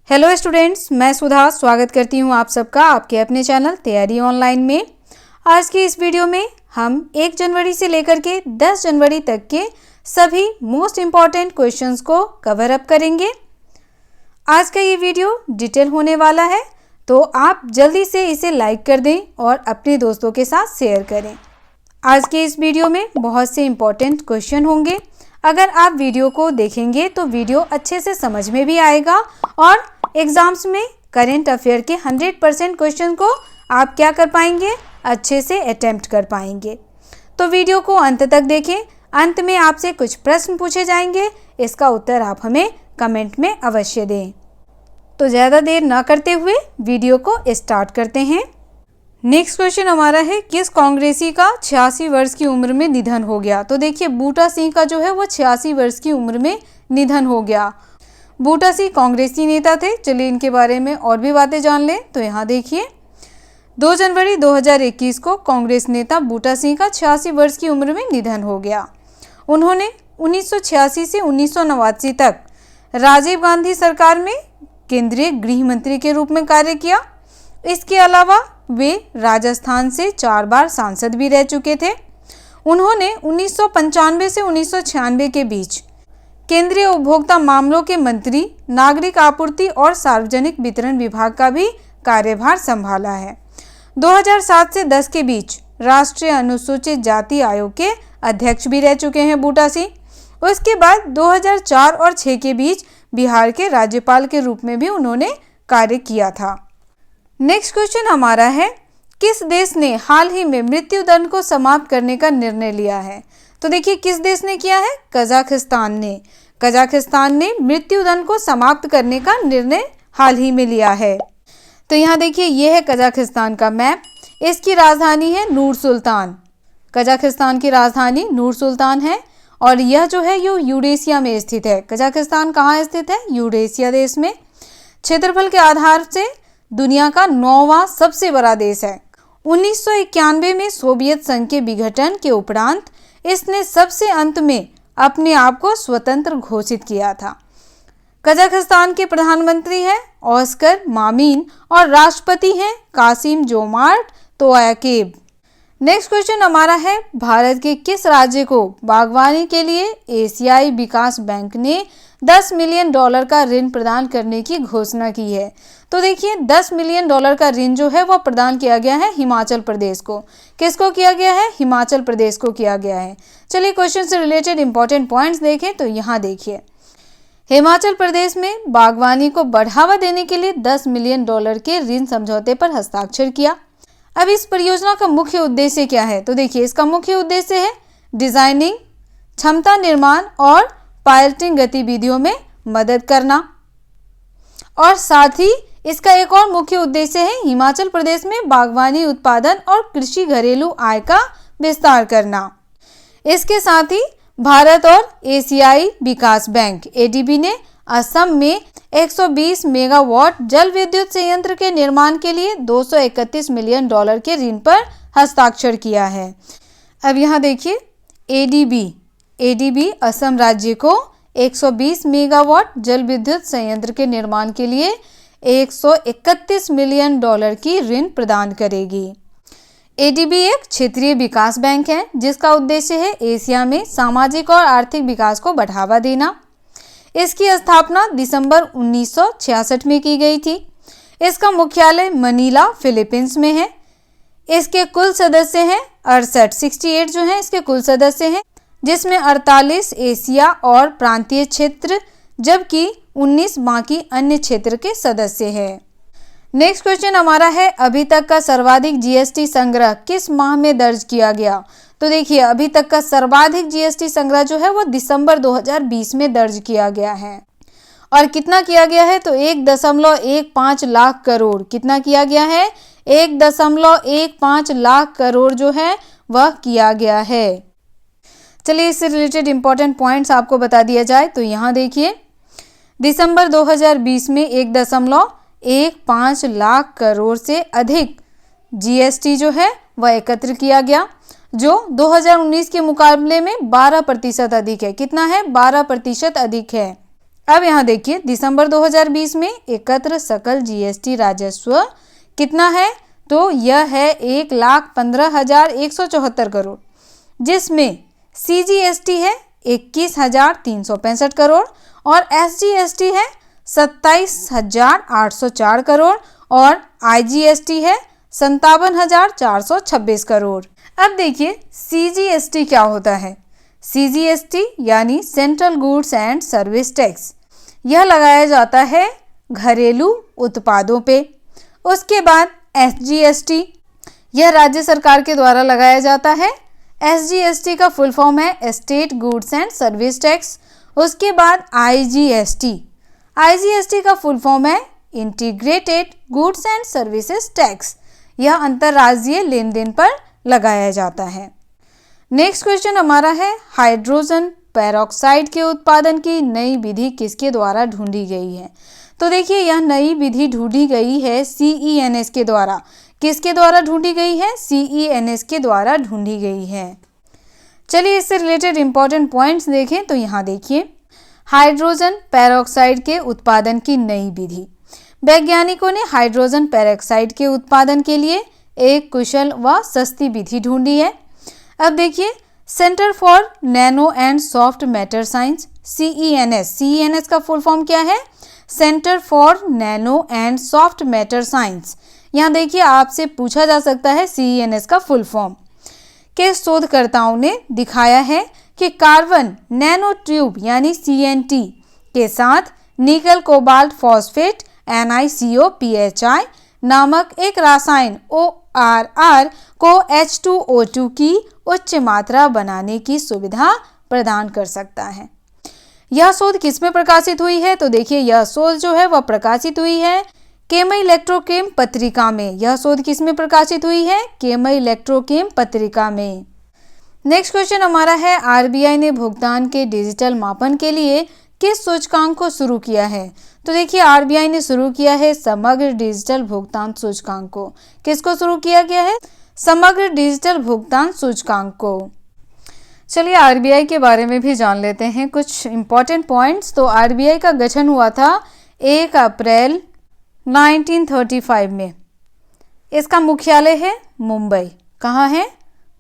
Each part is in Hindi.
हेलो स्टूडेंट्स, मैं सुधा स्वागत करती हूँ आप सबका आपके अपने चैनल तैयारी ऑनलाइन में। आज की इस वीडियो में हम 1 जनवरी से लेकर के 10 जनवरी तक के सभी मोस्ट इम्पॉर्टेंट क्वेश्चंस को कवर अप करेंगे। आज का ये वीडियो डिटेल होने वाला है, तो आप जल्दी से इसे लाइक कर दें और अपने दोस्तों के साथ शेयर करें। आज के इस वीडियो में बहुत से इम्पॉर्टेंट क्वेश्चन होंगे। अगर आप वीडियो को देखेंगे तो वीडियो अच्छे से समझ में भी आएगा और एग्जाम्स में करेंट अफेयर के 100% क्वेश्चन को आप क्या कर पाएंगे, अच्छे से अटेम्प्ट कर पाएंगे। तो वीडियो को अंत तक देखें। अंत में आपसे कुछ प्रश्न पूछे जाएंगे, इसका उत्तर आप हमें कमेंट में अवश्य दें। तो ज़्यादा देर ना करते हुए वीडियो को स्टार्ट करते हैं। नेक्स्ट क्वेश्चन हमारा है, किस कांग्रेसी का 86 वर्ष की उम्र में निधन हो गया। तो देखिए, बूटा सिंह का जो है वो 86 वर्ष की उम्र में निधन हो गया। बूटा सिंह कांग्रेसी नेता थे। चलिए इनके बारे में और भी बातें जान लें। तो यहाँ देखिए, 2 जनवरी 2021 को कांग्रेस नेता बूटा सिंह का 86 वर्ष की उम्र में निधन हो गया। उन्होंने 1986 से 1989 तक राजीव गांधी सरकार में केंद्रीय गृह मंत्री के रूप में कार्य किया। इसके अलावा वे राजस्थान से 4 बार सांसद भी रह चुके थे। उन्होंने 1995 से 1996 के बीच केंद्रीय उपभोक्ता मामलों के मंत्री, नागरिक आपूर्ति और सार्वजनिक वितरण विभाग का भी कार्यभार संभाला है। 2007 से 10 के बीच राष्ट्रीय अनुसूचित जाति आयोग के अध्यक्ष भी रह चुके हैं बूटा सिंह। उसके बाद 2004 और 6 के बीच बिहार के राज्यपाल के रूप में भी उन्होंने कार्य किया था। नेक्स्ट क्वेश्चन हमारा है, किस देश ने हाल ही में मृत्यु दंड को समाप्त करने का निर्णय लिया है। तो देखिए, किस देश ने किया है, कजाकिस्तान ने। कजाकिस्तान ने मृत्यु दंड को समाप्त करने का निर्णय हाल ही में लिया है। तो यहाँ देखिए, ये है कजाकिस्तान का मैप। इसकी राजधानी है नूर सुल्तान। कजाकिस्तान की राजधानी नूर सुल्तान है और यह जो है ये यूरेशिया में स्थित है। कजाकिस्तान कहाँ स्थित है, यूरेशिया देश में। क्षेत्रफल के आधार से दुनिया का 9वां सबसे बड़ा देश है। 1991 में सोवियत संघ के विघटन के उपरांत इसने सबसे अंत में अपने आप को स्वतंत्र घोषित किया था। कजाकिस्तान के प्रधानमंत्री हैं ओस्कर मामिन और राष्ट्रपति हैं Qasim Jomart Tokayev. Next question हमारा है, भारत के किस राज्य को बागवानी के लिए एशियाई विकास बैंक ने $10 मिलियन का ऋण प्रदान करने की घोषणा की है। तो देखिए, $10 मिलियन का ऋण जो है वो प्रदान किया गया है हिमाचल प्रदेश को। किसको किया गया है, हिमाचल प्रदेश को किया गया है। चलिए क्वेश्चन से रिलेटेड इंपॉर्टेंट पॉइंट्स देखें। तो यहाँ देखिए, हिमाचल प्रदेश में बागवानी को बढ़ावा देने के लिए $10 मिलियन के ऋण समझौते पर हस्ताक्षर किया। अब इस परियोजना का मुख्य उद्देश्य क्या है। तो देखिए, इसका मुख्य उद्देश्य है डिजाइनिंग, क्षमता निर्माण और पायलटिंग गतिविधियों में मदद करना। और साथ ही इसका एक और मुख्य उद्देश्य है हिमाचल प्रदेश में बागवानी उत्पादन और कृषि घरेलू आय का विस्तार करना। इसके साथ ही भारत और एशियाई विकास बैंक एडीबी ने असम में 120 मेगावाट जल विद्युत संयंत्र के निर्माण के लिए $231 मिलियन के ऋण पर हस्ताक्षर किया है। अब यहाँ देखिए, एडीबी असम राज्य को 120 मेगावाट जल विद्युत संयंत्र के निर्माण के लिए $131 मिलियन की ऋण प्रदान करेगी। एडीबी एक क्षेत्रीय विकास बैंक है जिसका उद्देश्य है एशिया में सामाजिक और आर्थिक विकास को बढ़ावा देना। इसकी स्थापना दिसंबर 1966 में की गई थी। इसका मुख्यालय मनीला, फिलीपींस में है। इसके कुल सदस्य हैं 68 जो हैं इसके कुल सदस्य हैं, जिसमें 48 एशिया और प्रांतीय क्षेत्र जबकि 19 बाकी अन्य क्षेत्र के सदस्य हैं। नेक्स्ट क्वेश्चन हमारा है, अभी तक का सर्वाधिक जीएसटी संग्रह किस माह में दर्ज किया गया। तो देखिए, अभी तक का सर्वाधिक जीएसटी संग्रह जो है वो दिसंबर 2020 में दर्ज किया गया है। और कितना किया गया है, तो 1.15 लाख करोड़। कितना किया गया है, 1.15 लाख करोड़ जो है वह किया गया है। चलिए इससे रिलेटेड इंपॉर्टेंट पॉइंट्स आपको बता दिया जाए। तो यहाँ देखिए, दिसंबर 2020 में 1.15 लाख करोड़ से अधिक जीएसटी जो है वह एकत्र किया गया, जो 2019 के मुकाबले में 12% अधिक है। कितना है, 12% अधिक है। अब यहाँ देखिए दिसंबर 2020 में एकत्र सकल जीएसटी राजस्व कितना है, तो यह है 1,15,174 करोड़, जिसमें सीजीएसटी है 21,365 करोड़ और एसजीएसटी है 27,804 करोड़ और आईजीएसटी है 57,426 करोड़। अब देखिए सीजीएसटी क्या होता है। सीजीएसटी यानी central goods and service tax, यह लगाया जाता है घरेलू उत्पादों पे। उसके बाद एसजीएसटी, यह राज्य सरकार के द्वारा लगाया जाता है। एसजीएसटी का फुल फॉर्म है state goods and service tax. उसके बाद आईजीएसटी, आईजीएसटी का फुल फॉर्म है integrated goods and services tax, यह अंतर्राज्यीय लेन देन पर लगाया जाता है। नेक्स्ट क्वेश्चन हमारा है हाइड्रोजन पेरोक्साइड के उत्पादन की नई विधि किसके द्वारा ढूंढी गई है। तो देखिए यह नई विधि ढूंढी गई है CENS के द्वारा। किसके द्वारा ढूंढी गई है? CENS के द्वारा ढूंढी गई है। चलिए इससे रिलेटेड इंपॉर्टेंट पॉइंट्स देखें तो यहाँ देखिए हाइड्रोजन पेरोक्साइड के उत्पादन की नई विधि। वैज्ञानिकों ने हाइड्रोजन पेरोक्साइड के उत्पादन के लिए एक कुशल व सस्ती विधि ढूंढी है। अब देखिए centre for nano and soft matter science CENS का फुल फॉर्म क्या है? Centre for nano and soft matter science. यहाँ देखिए आपसे पूछा जा सकता है CENS का फुल फॉर्म। के शोधकर्ताओं ने दिखाया है कि कार्बन नैनो ट्यूब यानी CNT के साथ निकल कोबाल्ट फॉस्फेट NiCO नामक एक रसायन ORR को H2O2 की उच्च मात्रा बनाने की सुविधा प्रदान कर सकता है। यह शोध किसमें प्रकाशित हुई है? तो देखिए यह शोध जो है वह प्रकाशित हुई है केमी इलेक्ट्रोकेम पत्रिका में। यह शोध किसमें प्रकाशित हुई है? केमी इलेक्ट्रोकेम पत्रिका में। नेक्स्ट क्वेश्चन हमारा है आरबीआई ने भुगतान के डिजिटल मापन के लिए किस सूचकांक को शुरू किया है? तो देखिए आरबीआई ने शुरू किया है समग्र डिजिटल भुगतान सूचकांक को। किसको शुरू किया गया है? समग्र डिजिटल भुगतान सूचकांक को। चलिए आरबीआई के बारे में भी जान लेते हैं कुछ इंपॉर्टेंट पॉइंट्स। तो आरबीआई का गठन हुआ था 1 अप्रैल 1935 में। इसका मुख्यालय है मुंबई। कहाँ है?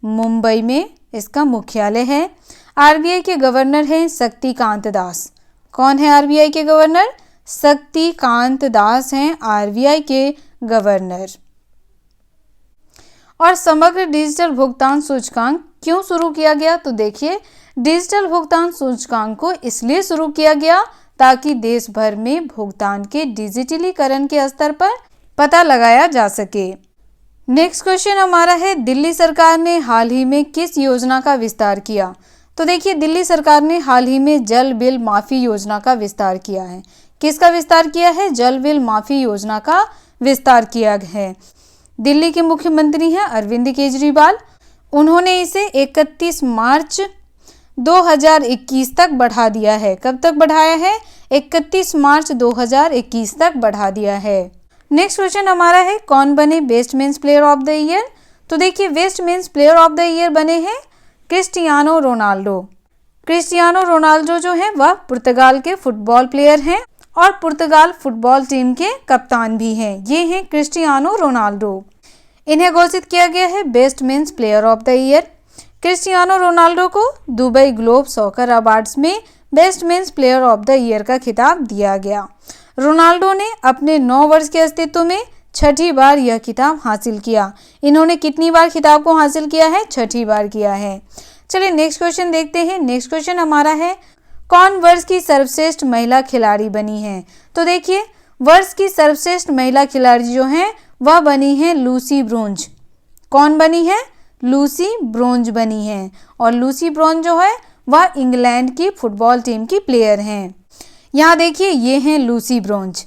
मुंबई में इसका मुख्यालय है। आरबीआई के गवर्नर हैं शक्तिकांत दास। कौन है आरबीआई के गवर्नर? शक्तिकांत दास हैं आरबीआई के गवर्नर। और समग्र डिजिटल भुगतान सूचकांक क्यों शुरू किया गया? तो देखिए डिजिटल भुगतान सूचकांक को इसलिए शुरू किया गया ताकि देश भर में भुगतान के डिजिटलीकरण के स्तर पर पता लगाया जा सके। नेक्स्ट क्वेश्चन हमारा है दिल्ली सरकार ने हाल ही में किस योजना का विस्तार किया? तो देखिए दिल्ली सरकार ने हाल ही में जल बिल माफी योजना का विस्तार किया है। किसका विस्तार किया है? जल बिल माफी योजना का विस्तार किया है। दिल्ली के मुख्यमंत्री हैं अरविंद केजरीवाल। उन्होंने इसे 31 मार्च 2021 तक बढ़ा दिया है। कब तक बढ़ाया है? 31 मार्च 2021 तक बढ़ा दिया है। नेक्स्ट क्वेश्चन हमारा है कौन बने best men's player of the year? तो देखिए best men's player of the year बने हैं क्रिस्टियानो रोनाल्डो। क्रिस्टियानो रोनाल्डो जो है वह पुर्तगाल के फुटबॉल प्लेयर हैं और पुर्तगाल फुटबॉल टीम के कप्तान भी हैं। ये हैं क्रिस्टियानो रोनाल्डो। इन्हें घोषित किया गया है best men's player of the year. Cristiano Ronaldo को दुबई ग्लोब सॉकर अवार्ड्स में best men's player of the year का खिताब दिया गया। रोनाल्डो ने अपने 9 वर्ष के अस्तित्व में 6ठी बार यह खिताब हासिल किया। इन्होंने कितनी बार खिताब को हासिल किया है? 6ठी बार किया है। चलिए नेक्स्ट क्वेश्चन देखते हैं। नेक्स्ट क्वेश्चन हमारा है कौन वर्ष की सर्वश्रेष्ठ महिला खिलाड़ी बनी है? तो देखिए वर्ष की सर्वश्रेष्ठ महिला खिलाड़ी जो हैं वह बनी है लूसी ब्रोंज। कौन बनी है? लूसी ब्रोंज बनी है। और लूसी ब्रोंज जो है वह इंग्लैंड की फुटबॉल टीम की प्लेयर हैं। यहाँ देखिए ये हैं Lucy bronze.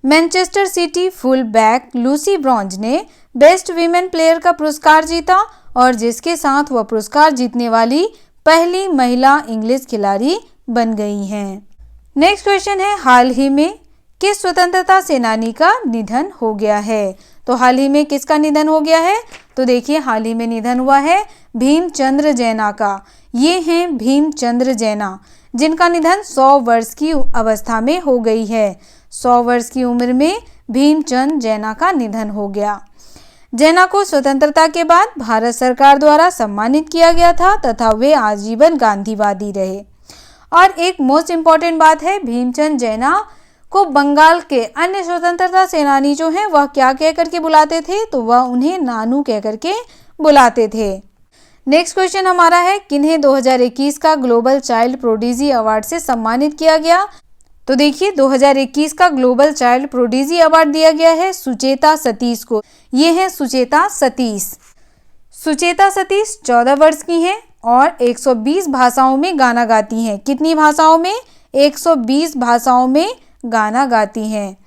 Manchester city full back Lucy bronze ने बेस्ट वीमेन प्लेयर का पुरस्कार जीता और जिसके साथ वह पुरस्कार जीतने वाली पहली महिला इंग्लिश खिलाड़ी बन गई हैं। नेक्स्ट क्वेश्चन है हाल ही में किस स्वतंत्रता सेनानी का निधन हो गया है? तो हाल ही में किसका निधन हो गया है? तो देखिए हाल ही में निधन हुआ है भीमचंद्र जैना का। ये हैं भीमचंद्र जैना, जिनका निधन 100 वर्ष की अवस्था में हो गई है। 100 वर्ष की उम्र में भीमचंद जैना का निधन हो गया। जैना को स्वतंत्रता के बाद भारत सरकार द्वारा सम्मानित किया गया था तथा वे आजीवन गांधीवादी रहे। और एक मोस्ट इम्पॉर्टेंट बात है, भीमचंद जैना को बंगाल के अन्य स्वतंत्रता सेनानी जो हैं वह क्या कह करके बुलाते थे, तो वह उन्हें नानू कह करके बुलाते थे। नेक्स्ट क्वेश्चन हमारा है, किन्हें 2021 का ग्लोबल चाइल्ड प्रोडिजी अवार्ड से सम्मानित किया गया? तो देखिए 2021 का ग्लोबल चाइल्ड प्रोडिजी अवार्ड दिया गया है सुचेता सतीश को। ये है सुचेता सतीश। सुचेता सतीश 14 वर्ष की हैं और 120 भाषाओं में गाना गाती हैं। कितनी भाषाओं में? 120 भाषाओं में गाना गाती हैं।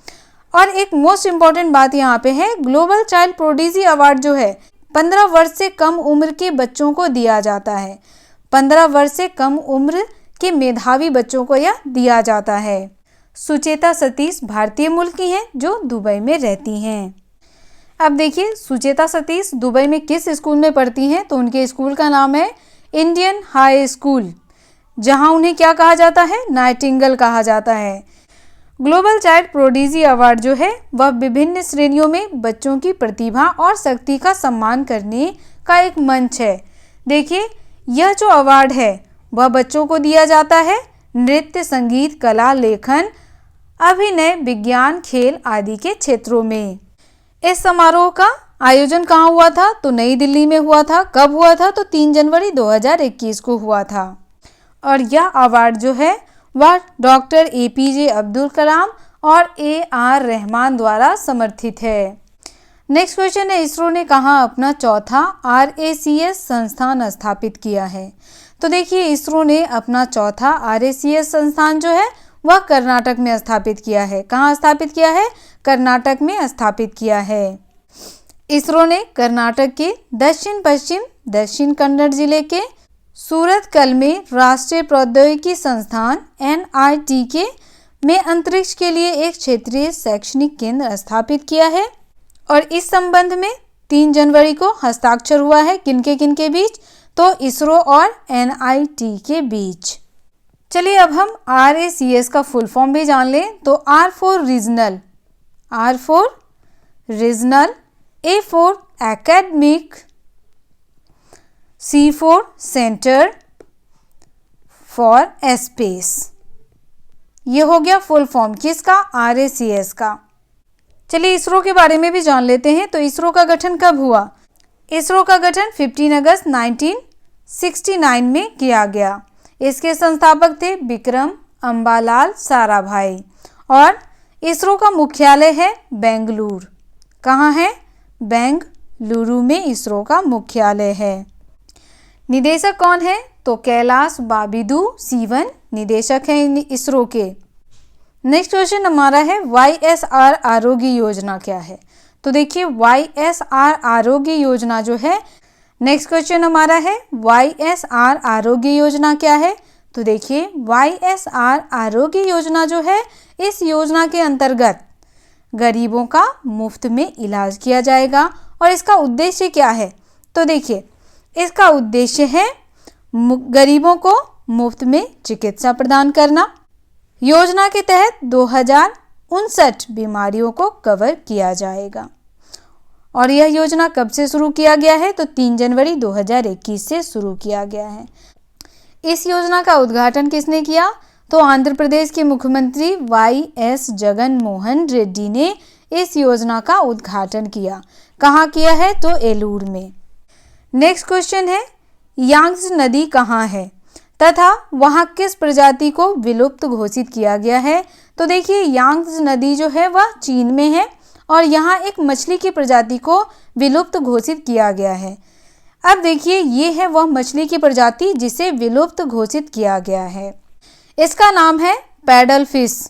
और एक मोस्ट इम्पॉर्टेंट बात यहाँ पे है, ग्लोबल चाइल्ड प्रोडिजी अवार्ड जो है 15 वर्ष से कम उम्र के बच्चों को दिया जाता है। 15 वर्ष से कम उम्र के मेधावी बच्चों को यह दिया जाता है। सुचेता सतीश भारतीय मूल की हैं जो दुबई में रहती हैं। अब देखिए सुचेता सतीश दुबई में किस स्कूल में पढ़ती हैं, तो उनके स्कूल का नाम है इंडियन हाई स्कूल, जहां उन्हें क्या कहा जाता है? नाइटिंगेल कहा जाता है। ग्लोबल चाइल्ड प्रोडिजी अवार्ड जो है वह विभिन्न श्रेणियों में बच्चों की प्रतिभा और शक्ति का सम्मान करने का एक मंच है। देखिए यह जो अवार्ड है वह बच्चों को दिया जाता है नृत्य, संगीत, कला, लेखन, अभिनय, विज्ञान, खेल आदि के क्षेत्रों में। इस समारोह का आयोजन कहाँ हुआ था? तो नई दिल्ली में हुआ था। कब हुआ था? तो 3 जनवरी 2021 को हुआ था। और यह अवार्ड जो है वह डॉक्टर APJ अब्दुल कलाम और AR रहमान द्वारा समर्थित है। नेक्स्ट क्वेश्चन है, इसरो ने कहाँ अपना चौथा RACS संस्थान स्थापित किया है? तो देखिए इसरो ने अपना चौथा RACS संस्थान जो है वह कर्नाटक में स्थापित किया है। कहाँ स्थापित किया है? कर्नाटक में स्थापित किया है। इसरो ने कर्नाटक के दक्षिण कन्नड़ जिले के सूरतकल में राष्ट्रीय प्रौद्योगिकी संस्थान NITK में अंतरिक्ष के लिए एक क्षेत्रीय शैक्षणिक केंद्र स्थापित किया है। और इस संबंध में 3 जनवरी को हस्ताक्षर हुआ है किनके बीच? तो इसरो और NIT के बीच। चलिए अब हम RACS का फुल फॉर्म भी जान लें। तो R for regional, A for academic, C for centre, for space. ये हो गया फुल फॉर्म किसका? RACS का। चलिए इसरो के बारे में भी जान लेते हैं। तो इसरो का गठन कब हुआ? इसरो का गठन 15 अगस्त 1969 में किया गया। इसके संस्थापक थे विक्रम अम्बालाल साराभाई। और इसरो का मुख्यालय है बेंगलुरु। कहाँ है? बेंगलुरु में इसरो का मुख्यालय है। निदेशक कौन है? तो कैलाश बाबिदू सीवन निदेशक हैं इसरो के। नेक्स्ट क्वेश्चन हमारा है, YSR आरोग्य योजना क्या है? तो देखिए YSR आरोग्य योजना जो है, नेक्स्ट क्वेश्चन हमारा है YSR आरोग्य योजना क्या है? तो देखिए YSR आरोग्य योजना जो है, इस योजना के अंतर्गत गरीबों का मुफ्त में इलाज किया जाएगा। और इसका उद्देश्य क्या है? तो देखिए इसका उद्देश्य है गरीबों को मुफ्त में चिकित्सा प्रदान करना। योजना के तहत 2059 बीमारियों को कवर किया जाएगा। और यह योजना कब से शुरू किया गया है? तो 3 जनवरी 2021 से शुरू किया गया है। इस योजना का उद्घाटन किसने किया? तो आंध्र प्रदेश के मुख्यमंत्री YS जगन मोहन रेड्डी ने इस योजना का उद्घाटन किया। कहाँ किया है? तो एलूर में। नेक्स्ट क्वेश्चन है, यांग्स नदी कहाँ है तथा वहाँ किस प्रजाति को विलुप्त घोषित किया गया है? तो देखिए यांग्स नदी जो है वह चीन में है और यहाँ एक मछली की प्रजाति को विलुप्त घोषित किया गया है। अब देखिए ये है वह मछली की प्रजाति जिसे विलुप्त घोषित किया गया है। इसका नाम है पैडल फिश।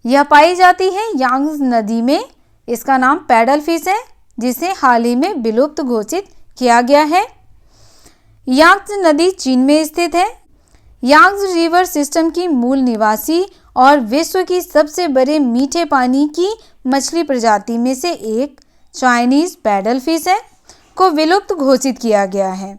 यह पाई जाती है यांग्स नदी में। इसका नाम पैडल फिश है जिसे हाल ही में विलुप्त घोषित किया गया है। यांग्स नदी चीन में स्थित है। यांग्स रिवर सिस्टम की मूल निवासी और विश्व की सबसे बड़े मीठे पानी की मछली प्रजाति में से एक चाइनीज पैडल फिश है को विलुप्त घोषित किया गया है।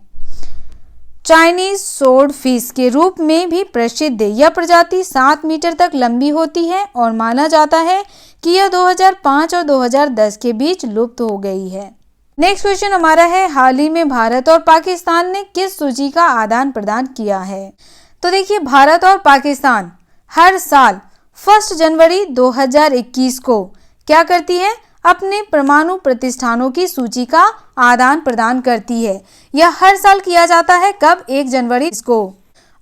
चाइनीज स्वॉर्ड फिश के रूप में भी प्रसिद्ध। यह प्रजाति 7 मीटर तक लंबी होती है और माना जाता है कि यह 2005 और 2010 के बीच लुप्त हो गई है। नेक्स्ट क्वेश्चन हमारा है, हाल ही में भारत और पाकिस्तान ने किस सूची का आदान प्रदान किया है? तो देखिए, भारत और पाकिस्तान हर साल 1 जनवरी 2021 को क्या करती है? अपने परमाणु प्रतिष्ठानों की सूची का आदान प्रदान करती है। यह हर साल किया जाता है। कब? 1 जनवरी को।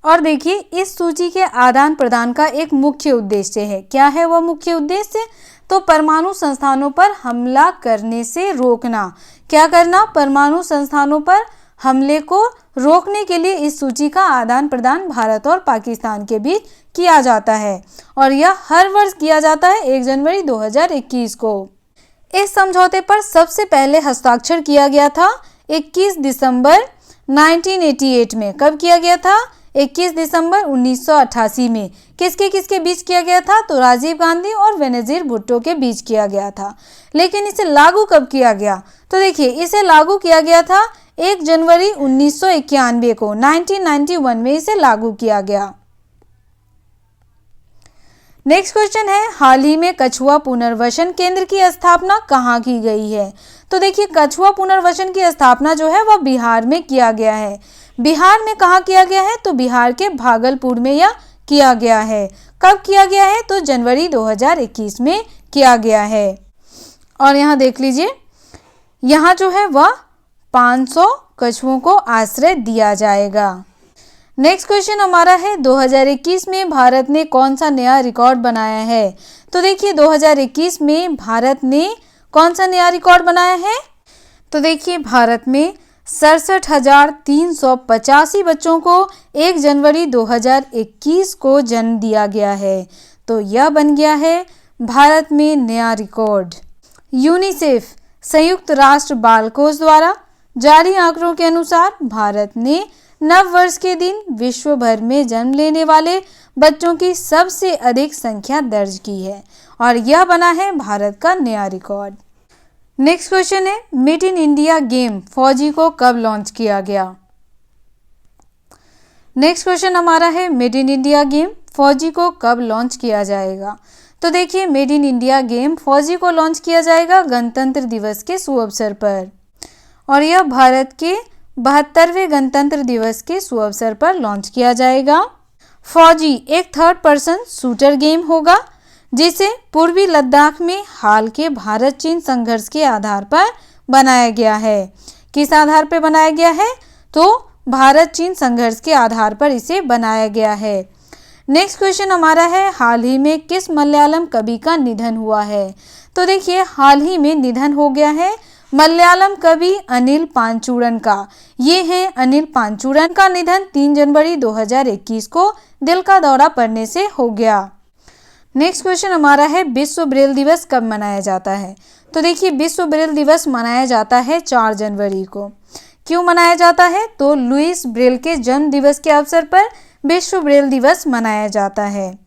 और देखिए, इस सूची के आदान प्रदान का एक मुख्य उद्देश्य है। क्या है वह मुख्य उद्देश्य? तो परमाणु संस्थानों पर हमला करने से रोकना। क्या करना? परमाणु संस्थानों पर हमले को रोकने के लिए इस सूची का आदान प्रदान भारत और पाकिस्तान के बीच किया जाता है और यह हर वर्ष किया जाता है 1 जनवरी 2021 को। इस समझौते पर सबसे पहले हस्ताक्षर किया गया था 21 दिसंबर 1988 में। कब किया गया था? 21 दिसंबर 1988 में। किसके किसके बीच किया गया था? तो राजीव गांधी और बेनजीर भुट्टो के बीच किया गया था। लेकिन इसे लागू कब किया गया? तो देखिए, इसे लागू किया गया था 1 जनवरी 1991 को। 1991 में इसे लागू किया गया। नेक्स्ट क्वेश्चन है, हाल ही में कछुआ पुनर्वसन केंद्र की स्थापना कहाँ की गई है? तो देखिए, कछुआ पुनर्वसन की स्थापना जो है वह बिहार में किया गया है। बिहार में कहाँ किया गया है? तो बिहार के भागलपुर में यह किया गया है। कब किया गया है? तो जनवरी 2021 में किया गया है। और यहाँ देख लीजिए, यहाँ जो है वह 500 कछुओं को आश्रय दिया जाएगा। नेक्स्ट क्वेश्चन हमारा है, 2021 में भारत ने कौन सा नया रिकॉर्ड बनाया है? तो देखिए, 2021 में भारत ने कौन सा नया रिकॉर्ड बनाया है? तो देखिए, भारत में 67,385 बच्चों को 1 जनवरी 2021 को जन्म दिया गया है। तो यह बन गया है भारत में नया रिकॉर्ड। यूनिसेफ संयुक्त राष्ट्र बाल कोष द्वारा जारी आंकड़ों के अनुसार भारत ने नव वर्ष के दिन विश्व भर में जन्म लेने वाले बच्चों की सबसे अधिक संख्या दर्ज की है और यह बना है भारत का नया रिकॉर्ड। नेक्स्ट क्वेश्चन है, मेड इन इंडिया गेम फौजी को कब लॉन्च किया गया? नेक्स्ट क्वेश्चन हमारा है, मेड इन इंडिया गेम फौजी को कब लॉन्च किया जाएगा? तो देखिए, मेड इन इंडिया गेम फौजी को लॉन्च किया जाएगा गणतंत्र दिवस के शुभ अवसर पर और यह भारत के 72वें गणतंत्र दिवस के शुभ अवसर पर लॉन्च किया जाएगा। फौजी एक थर्ड पर्सन शूटर गेम होगा जिसे पूर्वी लद्दाख में हाल के भारत चीन संघर्ष के आधार पर बनाया गया है। किस आधार पर बनाया गया है? तो भारत चीन संघर्ष के आधार पर इसे बनाया गया है। नेक्स्ट क्वेश्चन हमारा है, हाल ही में किस मलयालम कवि का निधन हुआ है? तो देखिए, हाल ही में निधन हो गया है मलयालम कवि अनिल पांचूरन का। ये है अनिल पांचूरन का निधन 3 जनवरी 2021 को दिल का दौरा पड़ने से हो गया। नेक्स्ट क्वेश्चन हमारा है, विश्व ब्रेल दिवस कब मनाया जाता है? तो देखिए, विश्व ब्रेल दिवस मनाया जाता है 4 जनवरी को। क्यों मनाया जाता है? तो लुईस ब्रेल के जन्म दिवस के अवसर पर विश्व ब्रेल दिवस मनाया जाता है।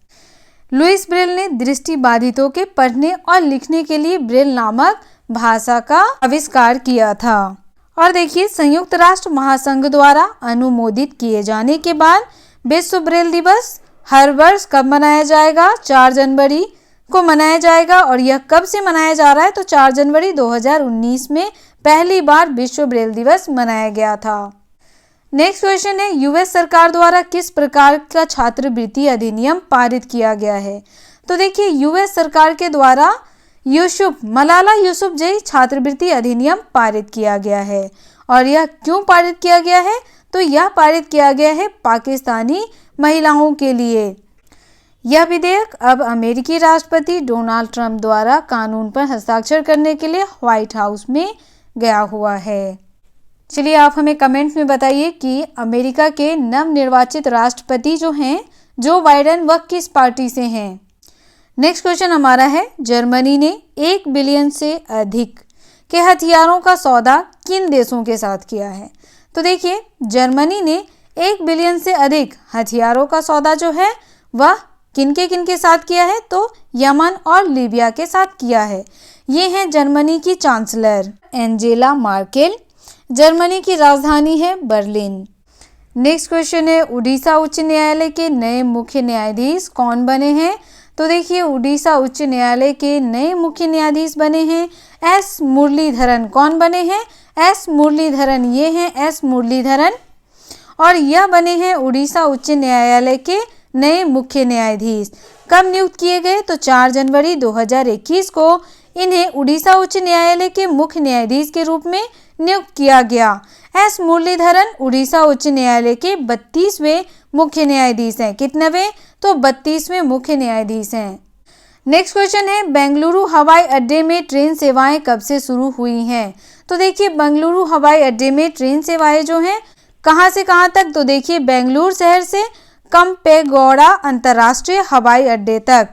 लुईस ब्रेल ने दृष्टिबाधितों के पढ़ने और लिखने के लिए ब्रेल नामक भाषा का आविष्कार किया था। और देखिए, संयुक्त राष्ट्र महासंघ द्वारा अनुमोदित किए जाने के बाद विश्व ब्रेल दिवस हर वर्ष कब मनाया जाएगा? 4 जनवरी को मनाया जाएगा। और यह कब से मनाया जा रहा है? तो 4 जनवरी 2019 में पहली बार विश्व ब्रेल दिवस मनाया गया था। नेक्स्ट क्वेश्चन है, यूएस सरकार द्वारा किस प्रकार का छात्रवृत्ति अधिनियम पारित किया गया है? तो देखिए, यूएस सरकार के द्वारा मलाला यूसुफजई छात्रवृत्ति अधिनियम पारित किया गया है। और यह क्यों पारित किया गया है? तो यह पारित किया गया है पाकिस्तानी महिलाओं के लिए। यह विधेयक अब अमेरिकी राष्ट्रपति डोनाल्ड ट्रंप द्वारा कानून पर हस्ताक्षर करने के लिए व्हाइट हाउस में गया हुआ है। चलिए, आप हमें कमेंट में बताइए कि अमेरिका के नवनिर्वाचित राष्ट्रपति जो हैं जो बाइडेन, वह किस पार्टी से हैं? नेक्स्ट क्वेश्चन हमारा है, जर्मनी ने 1 बिलियन से अधिक के हथियारों का सौदा किन देशों के साथ किया है? तो देखिए, जर्मनी ने 1 बिलियन से अधिक हथियारों का सौदा जो है वह किन के साथ किया है? तो यमन और लीबिया के साथ किया है। ये हैं जर्मनी की चांसलर एंजेला मार्केल। जर्मनी की राजधानी है बर्लिन। नेक्स्ट क्वेश्चन है, उड़ीसा उच्च न्यायालय के नए मुख्य न्यायाधीश कौन बने हैं? तो देखिए, उड़ीसा उच्च न्यायालय के नए मुख्य न्यायाधीश बने हैं एस मुरलीधरन। कौन बने हैं? एस मुरलीधरन। ये हैं एस मुरलीधरन और यह बने हैं उड़ीसा उच्च न्यायालय के नए मुख्य न्यायाधीश। कब नियुक्त किए गए? तो 4 जनवरी 2021 को इन्हें उड़ीसा उच्च न्यायालय के मुख्य न्यायाधीश के रूप में नियुक्त किया गया। एस मुरलीधरन उड़ीसा उच्च न्यायालय के 32वें मुख्य न्यायाधीश हैं। कितनेवें? तो 32वें मुख्य न्यायाधीश हैं। नेक्स्ट क्वेश्चन है, बेंगलुरु हवाई अड्डे में ट्रेन सेवाएं कब से शुरू हुई हैं? तो देखिए, बेंगलुरु हवाई अड्डे में ट्रेन सेवाएं जो हैं कहां से कहां तक? तो देखिए, बेंगलुरु शहर से कंपेगौड़ा अंतर्राष्ट्रीय हवाई अड्डे तक।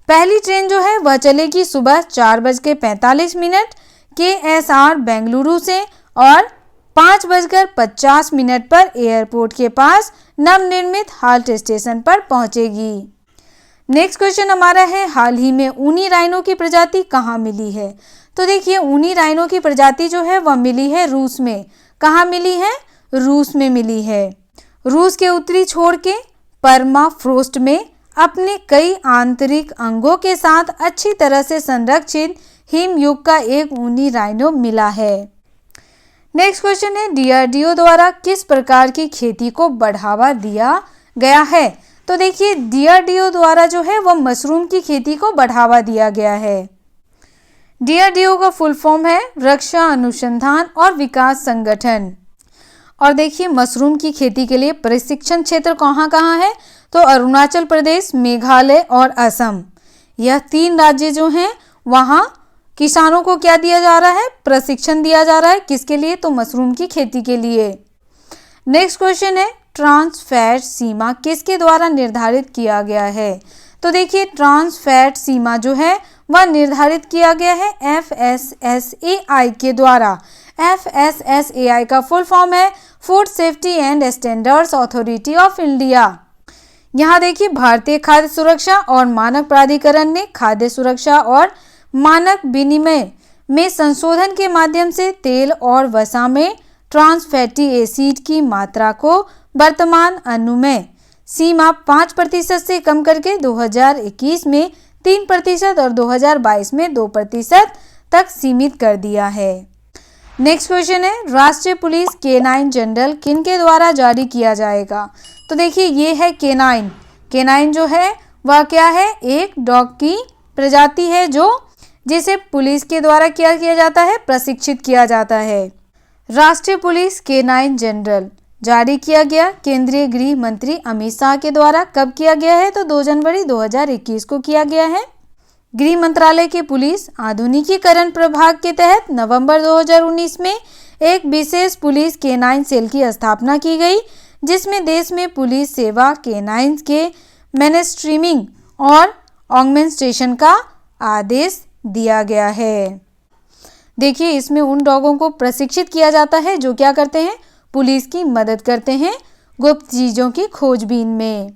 पहली ट्रेन जो है वह चलेगी सुबह 4:45 KSR बेंगलुरु से और 5:50 पर एयरपोर्ट के पास नवनिर्मित हाल्ट स्टेशन पर पहुंचेगी। नेक्स्ट क्वेश्चन हमारा है, हाल ही में ऊनी राइनो की प्रजाति कहाँ मिली है? तो देखिए, ऊनी राइनो की प्रजाति जो है वह मिली है रूस में। कहाँ मिली है? रूस में मिली है। रूस के उत्तरी छोर के परमाफ्रोस्ट में अपने कई आंतरिक अंगों के साथ अच्छी तरह से संरक्षित हिमयुग का एक ऊनी राइनो मिला है। नेक्स्ट क्वेश्चन है, DRDO द्वारा किस प्रकार की खेती को बढ़ावा दिया गया है? तो देखिए, DRDO द्वारा जो है वह मशरूम की खेती को बढ़ावा दिया गया है। DRDO का फुल फॉर्म है रक्षा अनुसंधान और विकास संगठन। और देखिए, मशरूम की खेती के लिए प्रशिक्षण क्षेत्र कहाँ कहाँ है? तो अरुणाचल प्रदेश, मेघालय और असम, यह 3 राज्य जो हैं वहाँ किसानों को क्या दिया जा रहा है? प्रशिक्षण दिया जा रहा है। किसके लिए? तो मशरूम की खेती के लिए। नेक्स्ट क्वेश्चन है, ट्रांस फैट सीमा किसके द्वारा निर्धारित किया गया है? तो देखिए, ट्रांस फैट सीमा जो है वह निर्धारित किया गया है FSSAI के द्वारा। FSSAI का फुल फॉर्म है food safety and standards authority of India. यहाँ देखिए, भारतीय खाद्य सुरक्षा और मानक प्राधिकरण ने खाद्य सुरक्षा और मानक विनिमय में संशोधन के माध्यम से तेल और वसा में ट्रांस फैटी एसिड की मात्रा को वर्तमान अनुमेय सीमा 5% से कम करके 2021 में 3% और 2022 में 2% तक सीमित कर दिया है। नेक्स्ट क्वेश्चन है, राष्ट्रीय पुलिस K9 जनरल किन के द्वारा जारी किया जाएगा? तो देखिए, ये है K9। K9 जो है वह क्या है? एक डॉग की प्रजाति है जिसे पुलिस के द्वारा क्या किया जाता है? प्रशिक्षित किया जाता है। राष्ट्रीय पुलिस K9 जनरल जारी किया गया केंद्रीय गृह मंत्री अमित शाह के द्वारा। कब किया गया है? तो 2 जनवरी 2021 को किया गया है। गृह मंत्रालय के पुलिस आधुनिकीकरण प्रभाग के तहत नवंबर 2019 में एक विशेष पुलिस K9 सेल की स्थापना की गई, जिसमें देश में पुलिस सेवा K9 के मेनस्ट्रीमिंग और ऑगमेंटेशन का आदेश दिया गया है। देखिए, इसमें उन डॉगों को प्रशिक्षित किया जाता है जो क्या करते हैं? पुलिस की मदद करते हैं गुप्त चीज़ों की खोजबीन में।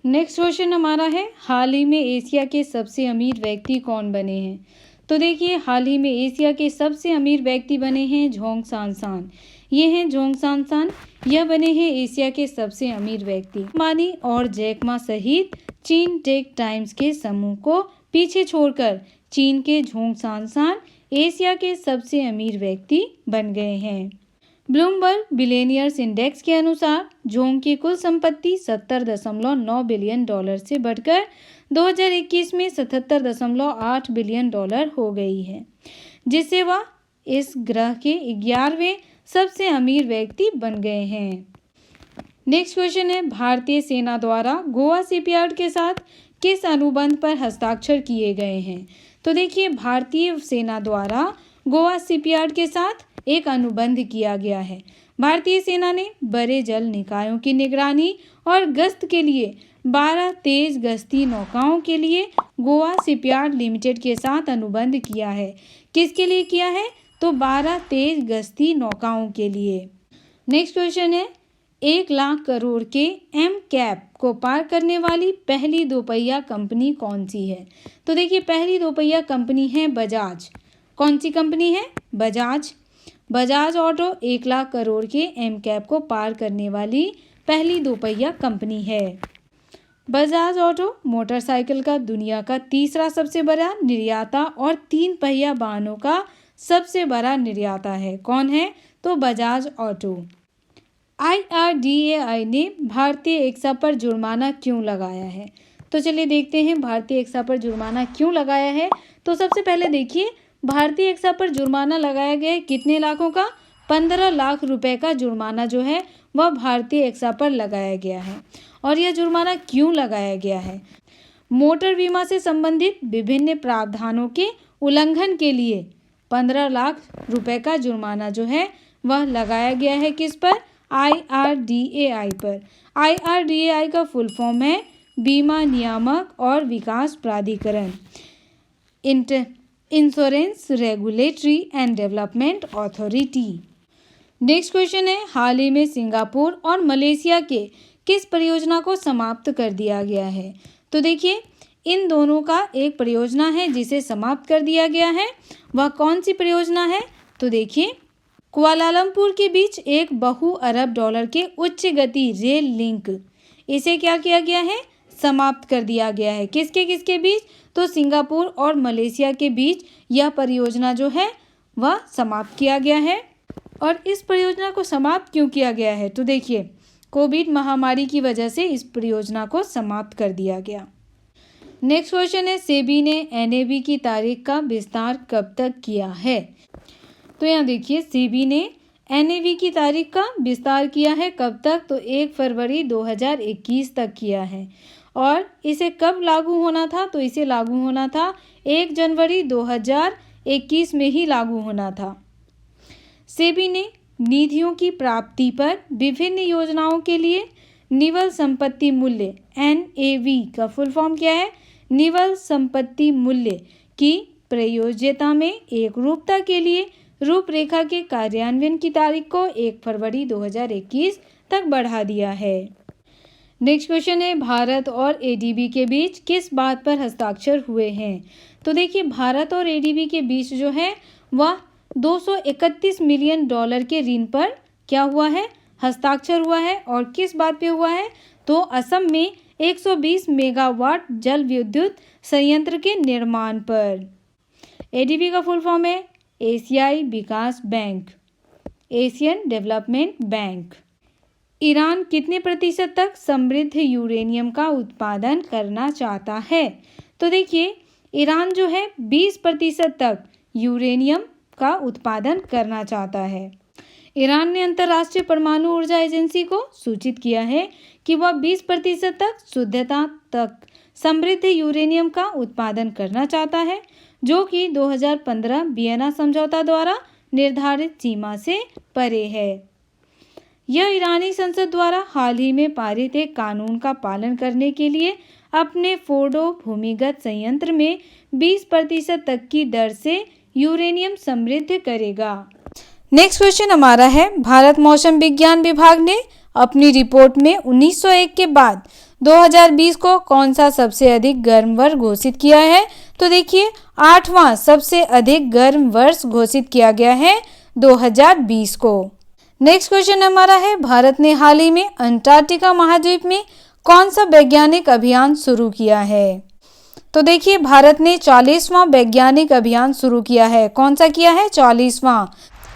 नेक्स्ट क्वेश्चन हमारा है, हाल ही में एशिया के सबसे अमीर व्यक्ति कौन बने हैं? तो देखिए, हाल ही में एशिया के सबसे अमीर व्यक्ति बने हैं झोंग सांसान। ये हैं झोंग सांसान, यह बने हैं एशिया के सबसे अमीर व्यक्ति। अंबानी और जैक मा सहित चीन टेक टाइम्स के समूह को पीछे छोड़कर चीन के झोंग सांसान एशिया के सबसे अमीर व्यक्ति बन गए हैं। ब्लूमबर्ग बिलियनियर्स इंडेक्स के अनुसार झोंग की कुल संपत्ति $70.9 बिलियन से बढ़कर 2021 में $77.8 बिलियन हो गई है, जिससे वह इस ग्रह के 11वें सबसे अमीर व्यक्ति बन गए हैं। नेक्स्ट क्वेश्चन है, भारतीय सेना द्वारा गोवा शिपयार्ड के साथ किस अनुबंध पर हस्ताक्षर किए गए हैं? तो देखिए, भारतीय सेना द्वारा गोवा शिपयार्ड के साथ एक अनुबंध किया गया है। भारतीय सेना ने बड़े जल निकायों की निगरानी और गश्त के लिए 12 तेज गश्ती नौकाओं के लिए गोवा शिपयार्ड लिमिटेड के साथ अनुबंध किया है। किसके लिए किया है? तो 12 तेज गश्ती नौकाओं के लिए। नेक्स्ट क्वेश्चन है, 1 लाख करोड़ के MCAP को पार करने वाली पहली दोपहिया कंपनी कौन सी है? तो देखिए, पहली दोपहिया कंपनी है बजाज। कौन सी कंपनी है? बजाज। बजाज ऑटो 1 लाख करोड़ के एम कैप को पार करने वाली पहली दोपहिया कंपनी है। बजाज ऑटो मोटरसाइकिल का दुनिया का तीसरा सबसे बड़ा निर्माता और 3 पहिया वाहनों का सबसे बड़ा निर्माता है। कौन है? तो बजाज ऑटो। IRDAI ने भारतीय एक्सा पर जुर्माना क्यों लगाया है? तो चलिए देखते हैं भारतीय एक्सा पर जुर्माना क्यों लगाया है। तो सबसे पहले देखिए, भारतीय एक्सा पर जुर्माना लगाया गया है कितने लाखों का? 15 लाख रुपए का जुर्माना जो है वह भारतीय एक्सा पर लगाया गया है। और यह जुर्माना क्यों लगाया गया है? मोटर बीमा से संबंधित विभिन्न प्रावधानों के उल्लंघन के लिए 15 लाख रुपए का जुर्माना जो है वह लगाया गया है। किस पर? IRDAI पर। IRDAI का फुल फॉर्म है बीमा नियामक और विकास प्राधिकरण, insurance regulatory and development authority. Next question है, हाल ही में सिंगापुर और मलेशिया के किस परियोजना को समाप्त कर दिया गया है? तो देखिए, इन दोनों का एक परियोजना है जिसे समाप्त कर दिया गया है। वह कौन सी परियोजना है? तो देखिए, कुआलालंपुर के बीच एक बहु अरब डॉलर के उच्च गति रेल लिंक, इसे क्या किया गया है? समाप्त कर दिया गया है। किसके किसके बीच? तो सिंगापुर और मलेशिया के बीच यह परियोजना जो है वह समाप्त किया गया है। और इस परियोजना को समाप्त क्यों किया गया है? तो देखिए, कोविड महामारी की वजह से इस परियोजना को समाप्त कर दिया गया। नेक्स्ट क्वेश्चन है, सेबी ने NAV की तारीख का विस्तार कब तक किया है? तो यहाँ देखिए, सेबी ने NAV की तारीख का विस्तार किया है कब तक? तो 1 फरवरी 2021 तक किया है। और इसे कब लागू होना था? तो इसे लागू होना था 1 जनवरी 2021 में ही लागू होना था। सेबी ने निधियों की प्राप्ति पर विभिन्न योजनाओं के लिए निवल संपत्ति मूल्य NAV का फुल फॉर्म क्या है? निवल संपत्ति मूल्य की प्रयोज्यता में एकरूपता के लिए रूपरेखा के कार्यान्वयन की तारीख को 1 फरवरी 2021 तक बढ़ा दिया है। नेक्स्ट क्वेश्चन है, भारत और ADB के बीच किस बात पर हस्ताक्षर हुए हैं? तो देखिए, भारत और ADB के बीच जो है वह 231 मिलियन डॉलर के ऋण पर क्या हुआ है? हस्ताक्षर हुआ है। और किस बात पे हुआ है? तो असम में 120 मेगावाट जल विद्युत संयंत्र के निर्माण पर। ADB का फुल फॉर्म है एशियाई विकास बैंक, एशियन डेवलपमेंट बैंक। ईरान कितने प्रतिशत तक समृद्ध यूरेनियम का उत्पादन करना चाहता है? तो देखिए, ईरान जो है 20% तक यूरेनियम का उत्पादन करना चाहता है। ईरान ने अंतर्राष्ट्रीय परमाणु ऊर्जा एजेंसी को सूचित किया है कि वह 20% तक शुद्धता तक समृद्ध यूरेनियम का उत्पादन करना चाहता है, जो कि 2015 वियना समझौता द्वारा निर्धारित सीमा से परे है। यह ईरानी संसद द्वारा हाल ही में पारित एक कानून का पालन करने के लिए अपने फोर्डो भूमिगत संयंत्र में 20% तक की दर से यूरेनियम समृद्ध करेगा। नेक्स्ट क्वेश्चन हमारा है, भारत मौसम विज्ञान विभाग ने अपनी रिपोर्ट में 1901 के बाद 2020 को कौन सा सबसे अधिक गर्म वर्ष घोषित किया है? तो देखिए, 8वां सबसे अधिक गर्म वर्ष घोषित किया गया है 2020 को। नेक्स्ट क्वेश्चन हमारा है, भारत ने हाल ही में अंटार्कटिका महाद्वीप में कौन सा वैज्ञानिक अभियान शुरू किया है? तो देखिए, भारत ने 40वां वैज्ञानिक अभियान शुरू किया है। कौन सा किया है? 40वां।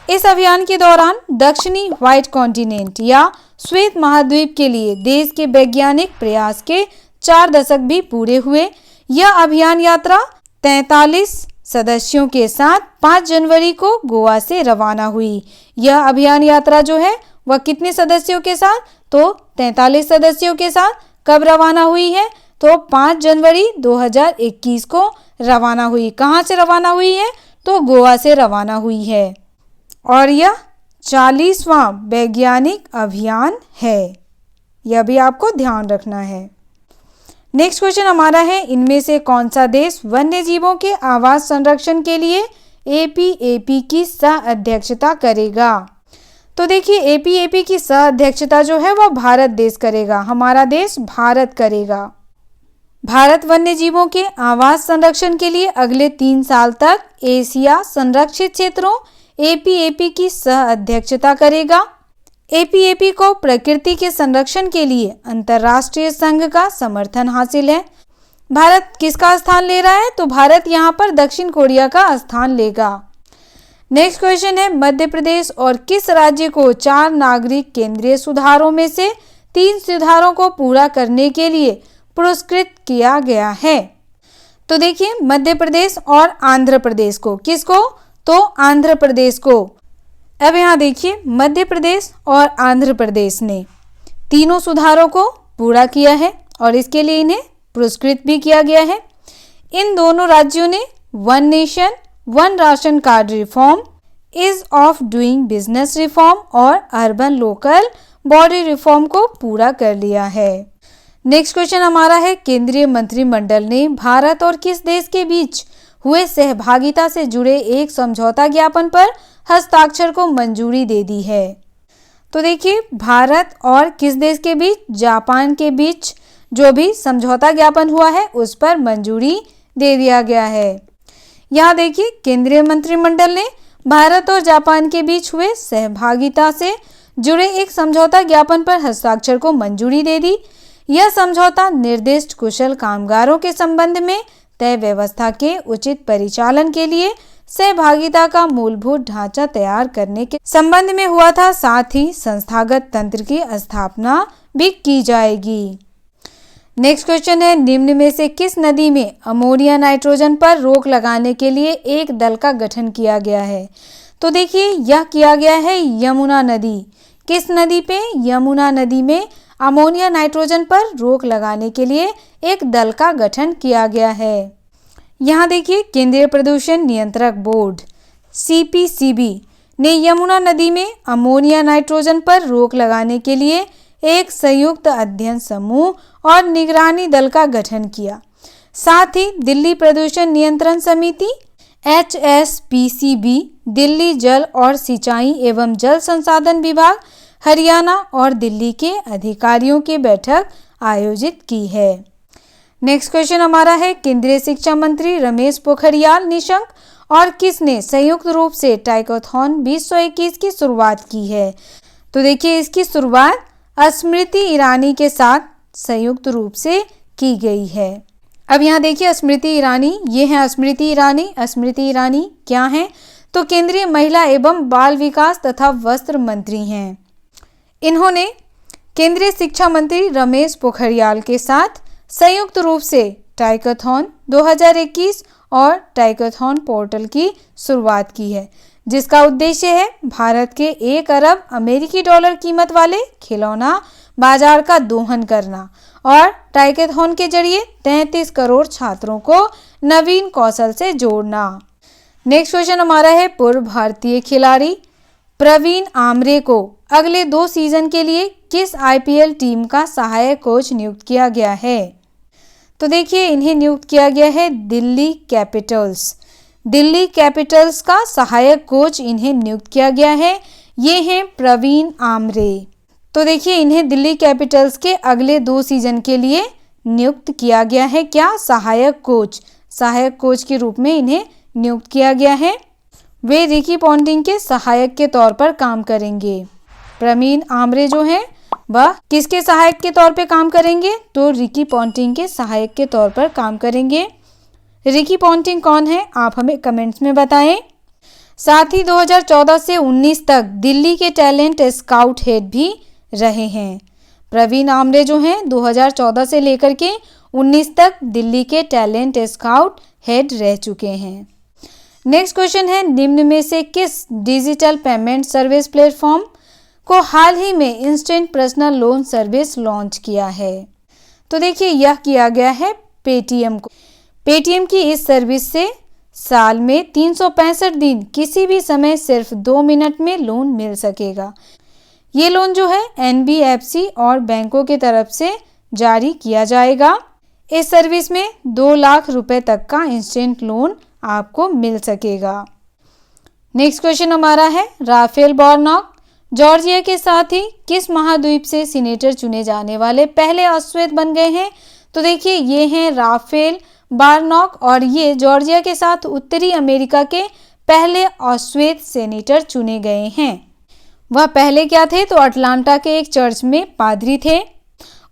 इस अभियान के दौरान दक्षिणी व्हाइट कॉन्टिनेंट या श्वेत महाद्वीप के लिए देश के वैज्ञानिक प्रयास के 4 दशक भी पूरे हुए। यह अभियान यात्रा 43 सदस्यों के साथ 5 जनवरी को गोवा से रवाना हुई। यह अभियान यात्रा जो है वह कितने सदस्यों के साथ? तो 43 सदस्यों के साथ कब रवाना हुई है? तो 5 जनवरी 2021 को रवाना हुई। कहाँ से रवाना हुई है? तो गोवा से रवाना हुई है। और यह 40वां वैज्ञानिक अभियान है, यह भी आपको ध्यान रखना है। नेक्स्ट क्वेश्चन हमारा है, इनमें से कौन सा देश वन्य जीवों के आवास संरक्षण के लिए APAP की सह अध्यक्षता करेगा? तो देखिए, APAP की सह अध्यक्षता जो है वह भारत देश करेगा। हमारा देश भारत करेगा। भारत वन्य जीवों के आवास संरक्षण के लिए अगले 3 साल तक एशिया संरक्षित क्षेत्रों एपीएपी की सह अध्यक्षता करेगा। एपीएपी को प्रकृति के संरक्षण के लिए अंतर्राष्ट्रीय संघ का समर्थन हासिल है। भारत किसका स्थान ले रहा है? तो भारत यहाँ पर दक्षिण कोरिया का स्थान लेगा। नेक्स्ट क्वेश्चन है, मध्य प्रदेश और किस राज्य को 4 नागरिक केंद्रीय सुधारों में से 3 सुधारों को पूरा करने के लिए पुरस्कृत किया गया है? तो देखिए, मध्य प्रदेश और आंध्र प्रदेश को, किसको? तो आंध्र प्रदेश को। अब यहाँ देखिए, मध्य प्रदेश और आंध्र प्रदेश ने तीनों सुधारों को पूरा किया है और इसके लिए इन्हें पुरस्कृत भी किया गया है। इन दोनों राज्यों ने one nation one ration card reform, is of doing business reform और अर्बन लोकल बॉडी रिफॉर्म को पूरा कर लिया है। नेक्स्ट क्वेश्चन हमारा है, केंद्रीय मंत्रिमंडल ने भारत और किस देश के बीच हुए सहभागिता से जुड़े एक समझौता ज्ञापन पर हस्ताक्षर को मंजूरी दे दी है? तो देखिए, भारत और किस देश के बीच? जापान के बीच जो भी समझौता ज्ञापन हुआ है उस पर मंजूरी दे दिया गया है। यहाँ देखिए, केंद्रीय मंत्रिमंडल ने भारत और जापान के बीच हुए सहभागिता से जुड़े एक समझौता ज्ञापन पर हस्ताक्षर को मंजूरी दे दी। यह समझौता निर्दिष्ट कुशल कामगारों के संबंध में तय व्यवस्था के उचित परिचालन के लिए सहभागिता का मूलभूत ढांचा तैयार करने के संबंध में हुआ था। साथ ही संस्थागत तंत्र की स्थापना भी की जाएगी। नेक्स्ट क्वेश्चन है, निम्न में से किस नदी में अमोनिया नाइट्रोजन पर रोक लगाने के लिए एक दल का गठन किया गया है? तो देखिए, यह किया गया है यमुना नदी। किस नदी पे? यमुना नदी में अमोनिया नाइट्रोजन पर रोक लगाने के लिए एक दल का गठन किया गया है। यहाँ देखिए, केंद्रीय प्रदूषण नियंत्रक बोर्ड CPCB ने यमुना नदी में अमोनिया नाइट्रोजन पर रोक लगाने के लिए एक संयुक्त अध्ययन समूह और निगरानी दल का गठन किया। साथ ही दिल्ली प्रदूषण नियंत्रण समिति HSPCB, दिल्ली जल और सिंचाई एवं जल संसाधन विभाग हरियाणा और दिल्ली के अधिकारियों की बैठक आयोजित की है। नेक्स्ट क्वेश्चन हमारा है, केंद्रीय शिक्षा मंत्री रमेश पोखरियाल निशंक और किसने संयुक्त रूप से टाइकोथॉन 2021 की शुरुआत की है? तो देखिए, इसकी शुरुआत स्मृति ईरानी के साथ संयुक्त रूप से की गई है। अब यहाँ देखिए, स्मृति ईरानी, ये है स्मृति ईरानी। स्मृति ईरानी क्या हैं? तो केंद्रीय महिला एवं बाल विकास तथा वस्त्र मंत्री हैं। इन्होंने केंद्रीय शिक्षा मंत्री रमेश पोखरियाल के साथ संयुक्त रूप से टाइकोथॉन 2021 और टाइकोथॉन पोर्टल की शुरुआत की है, जिसका उद्देश्य है भारत के 1 अरब अमेरिकी डॉलर कीमत वाले खिलौना बाजार का दोहन करना और टाइकोथॉन के जरिए 33 करोड़ छात्रों को नवीन कौशल से जोड़ना। नेक्स्ट क्वेश्चन हमारा है, पूर्व भारतीय खिलाड़ी प्रवीण आमरे को अगले 2 सीजन के लिए किस IPL टीम का सहायक कोच नियुक्त किया गया है? तो देखिए, इन्हें नियुक्त किया गया है दिल्ली कैपिटल्स। दिल्ली कैपिटल्स का सहायक कोच इन्हें नियुक्त किया गया है। ये हैं प्रवीण आमरे। तो देखिए, इन्हें दिल्ली कैपिटल्स के अगले 2 सीजन के लिए नियुक्त किया गया है। क्या? सहायक कोच। सहायक कोच के रूप में इन्हें नियुक्त किया गया है। वे रिकी पॉन्टिंग के सहायक के तौर पर काम करेंगे। प्रवीण आमरे जो हैं वह किसके सहायक के तौर पे काम करेंगे? तो रिकी पॉन्टिंग के सहायक के तौर पर काम करेंगे। रिकी पॉन्टिंग कौन है? आप हमें कमेंट्स में बताएं। साथ ही 2014 से 19 तक दिल्ली के टैलेंट स्काउट हेड भी रहे हैं। प्रवीण आमरे जो हैं 2014 से लेकर के 19 तक दिल्ली के टैलेंट स्काउट हेड रह चुके हैं। नेक्स्ट क्वेश्चन है, निम्न में से किस डिजिटल पेमेंट सर्विस प्लेटफॉर्म को हाल ही में instant personal loan service launch किया है? तो देखिए, यह किया गया है पेटीएम को। पेटीएम की इस सर्विस से साल में 365 दिन किसी भी समय सिर्फ 2 मिनट में लोन मिल सकेगा। ये लोन जो है NBFC और बैंकों की तरफ से जारी किया जाएगा। इस सर्विस में 2 लाख रुपए तक का इंस्टेंट लोन आपको मिल सकेगा। नेक्स्ट क्वेश्चन हमारा है, राफेल वार्नोक जॉर्जिया के साथ ही किस महाद्वीप से सीनेटर चुने जाने वाले पहले अश्वेत बन गए हैं? तो देखिए, ये हैं राफेल वार्नोक और ये जॉर्जिया के साथ उत्तरी अमेरिका के पहले अश्वेत सेनेटर चुने गए हैं। वह पहले क्या थे? तो अटलांटा के एक चर्च में पादरी थे।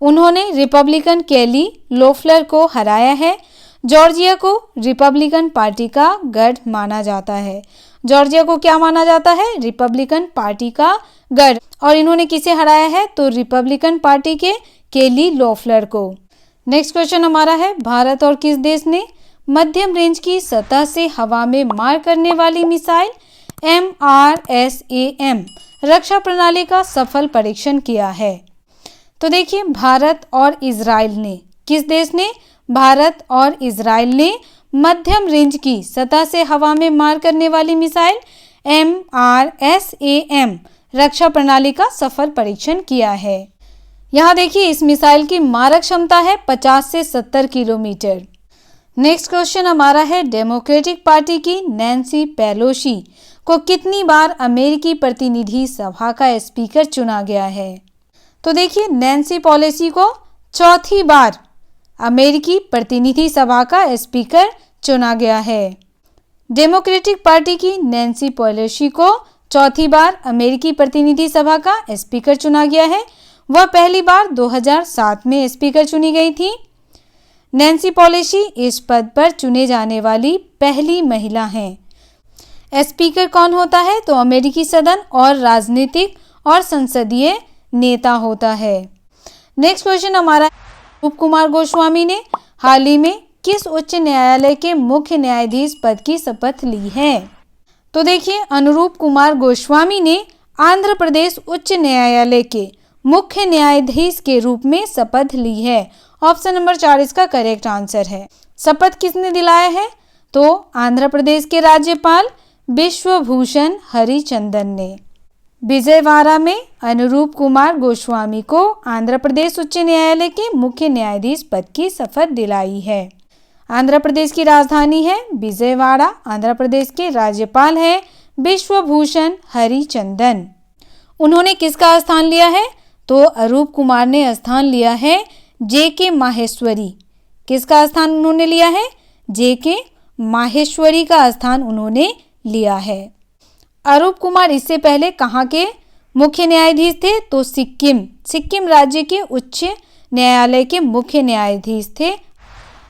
उन्होंने रिपब्लिकन केली लोफलर को हराया है। जॉर्जिया को रिपब्लिकन पार्टी का गढ़ माना जाता है। जॉर्जिया को क्या माना जाता है? रिपब्लिकन पार्टी का गढ़। और इन्होंने किसे हराया है? तो रिपब्लिकन पार्टी के केली लोफलर को। नेक्स्ट क्वेश्चन हमारा है, भारत और किस देश ने मध्यम रेंज की सतह से हवा में मार करने वाली मिसाइल MRSAM रक्षा प्रणाली का सफल परीक्षण किया है? तो देखिए, भारत और इजराइल ने, किस देश ने? भारत और इजराइल ने मध्यम रेंज की सतह से हवा में मार करने वाली मिसाइल MRSAM रक्षा प्रणाली का सफल परीक्षण किया है। यहाँ देखिए, इस मिसाइल की मारक क्षमता है 50 से 70 किलोमीटर। नेक्स्ट क्वेश्चन हमारा है, डेमोक्रेटिक पार्टी की नैन्सी पेलोसी को कितनी बार अमेरिकी प्रतिनिधि सभा का स्पीकर चुना गया है? तो देखिए, नैन्सी पेलोसी को चौथी बार अमेरिकी प्रतिनिधि सभा का स्पीकर चुना गया है। डेमोक्रेटिक पार्टी की नैन्सी पेलोसी को चौथी बार अमेरिकी प्रतिनिधि सभा का स्पीकर चुना गया है। वह पहली बार 2007 में स्पीकर चुनी गई थी। नैन्सी पेलोसी इस पद पर चुने जाने वाली पहली महिला हैं। स्पीकर कौन होता है? तो अमेरिकी सदन और राजनीतिक और संसदीय नेता होता है। नेक्स्ट क्वेश्चन हमारा, अनुरूप कुमार गोस्वामी ने हाल ही में किस उच्च न्यायालय के मुख्य न्यायाधीश पद की शपथ ली है? तो देखिए, अनुरूप कुमार गोस्वामी ने आंध्र प्रदेश उच्च न्यायालय के मुख्य न्यायाधीश के रूप में शपथ ली है। ऑप्शन नंबर 4 इसका करेक्ट आंसर है। शपथ किसने दिलाया है? तो आंध्र प्रदेश के राज्यपाल विश्वभूषण हरिचंदन ने। विजयवाड़ा में अनुरूप कुमार गोस्वामी को आंध्र प्रदेश उच्च न्यायालय के मुख्य न्यायाधीश पद की शपथ दिलाई है। आंध्र प्रदेश की राजधानी है विजयवाड़ा। आंध्र प्रदेश के राज्यपाल हैं विश्वभूषण हरिचंदन। उन्होंने किसका स्थान लिया है? तो अरूप कुमार ने स्थान लिया है JK माहेश्वरी। किसका स्थान उन्होंने लिया है? JK माहेश्वरी का स्थान उन्होंने लिया है। अरूप कुमार इससे पहले कहाँ के मुख्य न्यायाधीश थे? तो सिक्किम राज्य के उच्च न्यायालय के मुख्य न्यायाधीश थे।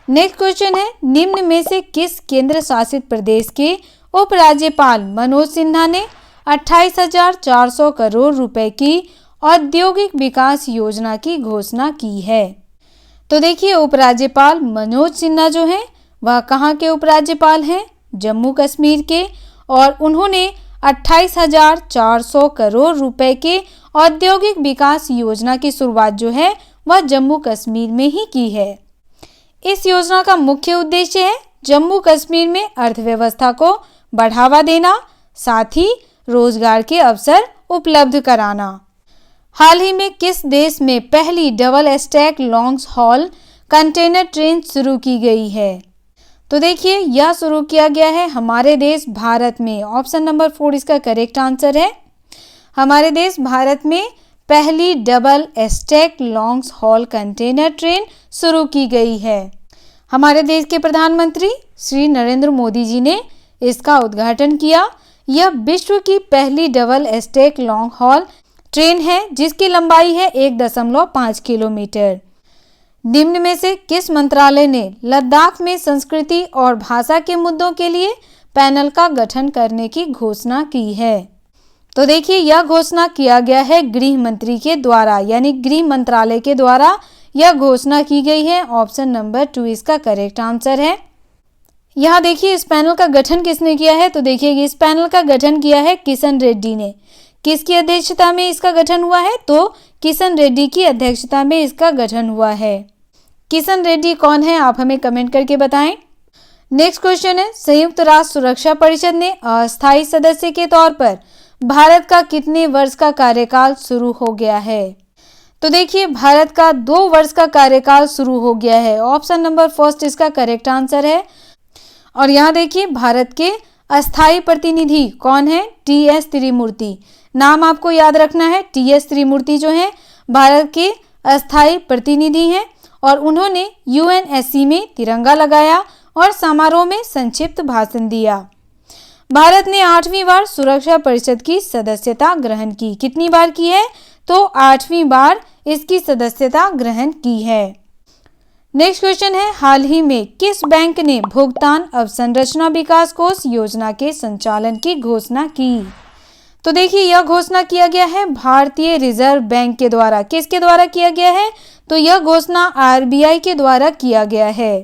नेक्स्ट क्वेश्चन है, निम्न में से किस केंद्र शासित प्रदेश के उपराज्यपाल मनोज सिन्हा ने 28,400 करोड़ रुपए की औद्योगिक विकास योजना की घोषणा की है? तो देखिए, उपराज्यपाल मनोज सिन्हा जो हैं वह कहाँ के उपराज्यपाल हैं? जम्मू कश्मीर के। और उन्होंने 28,400 करोड़ रुपए के औद्योगिक विकास योजना की शुरुआत जो है वह जम्मू कश्मीर में ही की है। इस योजना का मुख्य उद्देश्य है जम्मू कश्मीर में अर्थव्यवस्था को बढ़ावा देना, साथ ही रोजगार के अवसर उपलब्ध कराना। हाल ही में किस देश में पहली double stack long haul container train शुरू की गई है? तो देखिए, यह शुरू किया गया है हमारे देश भारत में। ऑप्शन नंबर 4 इसका करेक्ट आंसर है। हमारे देश भारत में पहली double stack long haul container train शुरू की गई है। हमारे देश के प्रधानमंत्री श्री नरेंद्र मोदी जी ने इसका उद्घाटन किया। यह विश्व की पहली double stack long haul train है जिसकी लंबाई है 1.5 किलोमीटर। निम्न में से किस मंत्रालय ने लद्दाख में संस्कृति और भाषा के मुद्दों के लिए पैनल का गठन करने की घोषणा की है? तो देखिए, यह घोषणा किया गया है गृह मंत्री के द्वारा, यानी गृह मंत्रालय के द्वारा यह घोषणा की गई है। ऑप्शन नंबर 2 इसका करेक्ट आंसर है। यहाँ देखिए, इस पैनल का गठन किसने किया है? तो देखिए, इस पैनल का गठन किया है किशन रेड्डी ने। किसकी अध्यक्षता में इसका गठन हुआ है? तो किशन रेड्डी की अध्यक्षता में इसका गठन हुआ है। किशन रेड्डी कौन है? आप हमें कमेंट करके बताएं। नेक्स्ट क्वेश्चन है, संयुक्त राष्ट्र सुरक्षा परिषद ने अस्थायी सदस्य के तौर पर भारत का कितने वर्ष का कार्यकाल शुरू हो गया है? तो देखिए, भारत का 2 वर्ष का कार्यकाल शुरू हो गया है। ऑप्शन नंबर 1 इसका करेक्ट आंसर है। और यहाँ देखिए, भारत के अस्थायी प्रतिनिधि कौन है? TS त्रिमूर्ति। नाम आपको याद रखना है। TS त्रिमूर्ति जो है भारत के अस्थायी प्रतिनिधि हैं और उन्होंने UNSC में तिरंगा लगाया और समारोह में संक्षिप्त भाषण दिया। भारत ने 8वीं बार सुरक्षा परिषद की सदस्यता ग्रहण की। कितनी बार की है? तो 8वीं बार इसकी सदस्यता ग्रहण की है। नेक्स्ट क्वेश्चन है, हाल ही में किस बैंक ने भुगतान अवसंरचना विकास कोष योजना के संचालन की घोषणा की? तो देखिए, यह घोषणा किया गया है भारतीय रिजर्व बैंक के द्वारा। किसके द्वारा किया गया है? तो यह घोषणा RBI के द्वारा किया गया है।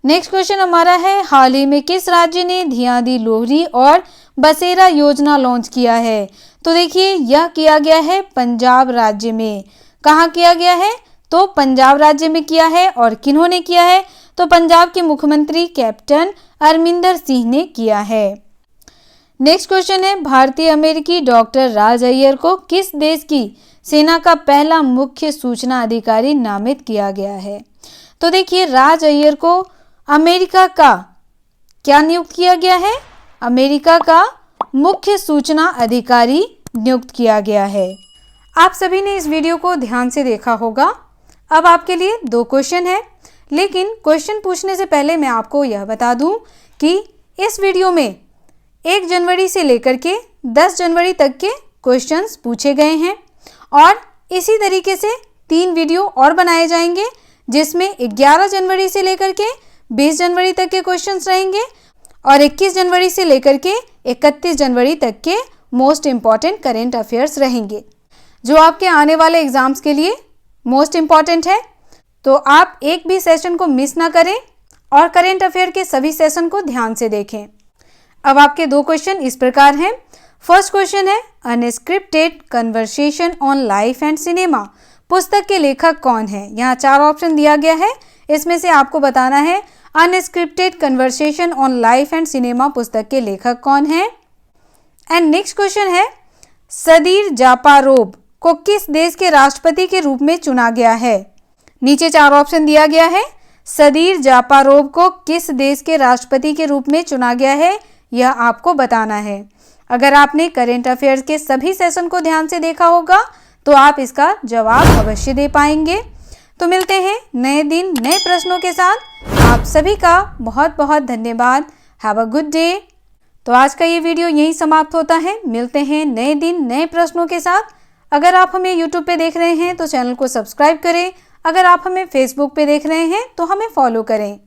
नेक्स्ट क्वेश्चन हमारा है, हाल ही में किस राज्य ने धियादी लोहरी और बसेरा योजना लॉन्च किया है? तो देखिए, यह किया गया है पंजाब राज्य में। कहाँ किया गया है? तो पंजाब राज्य में किया है। और किन्होंने किया है? तो पंजाब के मुख्यमंत्री कैप्टन अमरिंदर सिंह ने किया है। नेक्स्ट क्वेश्चन है, भारतीय अमेरिकी डॉक्टर राज अय्यर को किस देश की सेना का पहला मुख्य सूचना अधिकारी नामित किया गया है? तो देखिए, राज अय्यर को अमेरिका का क्या नियुक्त किया गया है? अमेरिका का मुख्य सूचना अधिकारी नियुक्त किया गया है। आप सभी ने इस वीडियो को ध्यान से देखा होगा। अब आपके लिए 2 क्वेश्चन है, लेकिन क्वेश्चन पूछने से पहले मैं आपको यह बता दूं कि इस वीडियो में 1 जनवरी से लेकर के 10 जनवरी तक के क्वेश्चंस पूछे गए हैं और इसी तरीके से 3 वीडियो और बनाए जाएंगे, जिसमें 11 जनवरी से लेकर के 20 जनवरी तक के क्वेश्चंस रहेंगे और 21 जनवरी से लेकर के 31 जनवरी तक के मोस्ट इम्पॉर्टेंट करेंट अफेयर्स रहेंगे, जो आपके आने वाले एग्जाम्स के लिए मोस्ट इम्पॉर्टेंट है। तो आप एक भी सेशन को मिस ना करें और करेंट अफेयर के सभी सेशन को ध्यान से देखें। अब आपके 2 क्वेश्चन इस प्रकार हैं। फर्स्ट क्वेश्चन है, unscripted conversation on life and cinema पुस्तक के लेखक कौन है? यहाँ 4 ऑप्शन दिया गया है, इसमें से आपको बताना है unscripted conversation on life and cinema पुस्तक के लेखक कौन है। एंड नेक्स्ट क्वेश्चन है, सदीर जापारोव को किस देश के राष्ट्रपति के रूप में चुना गया है? नीचे 4 ऑप्शन दिया गया है। सदीर जापारोव को किस देश के राष्ट्रपति के रूप में चुना गया है, यह आपको बताना है। अगर आपने करेंट अफेयर्स के सभी सेशन को ध्यान से देखा होगा तो आप इसका जवाब अवश्य दे पाएंगे। तो मिलते हैं नए दिन नए प्रश्नों के साथ। आप सभी का बहुत बहुत धन्यवाद। Have a good day. तो आज का ये वीडियो यहीं समाप्त होता है। मिलते हैं नए दिन नए प्रश्नों के साथ। अगर आप हमें YouTube पे देख रहे हैं तो चैनल को सब्सक्राइब करें। अगर आप हमें Facebook पे देख रहे हैं तो हमें फॉलो करें।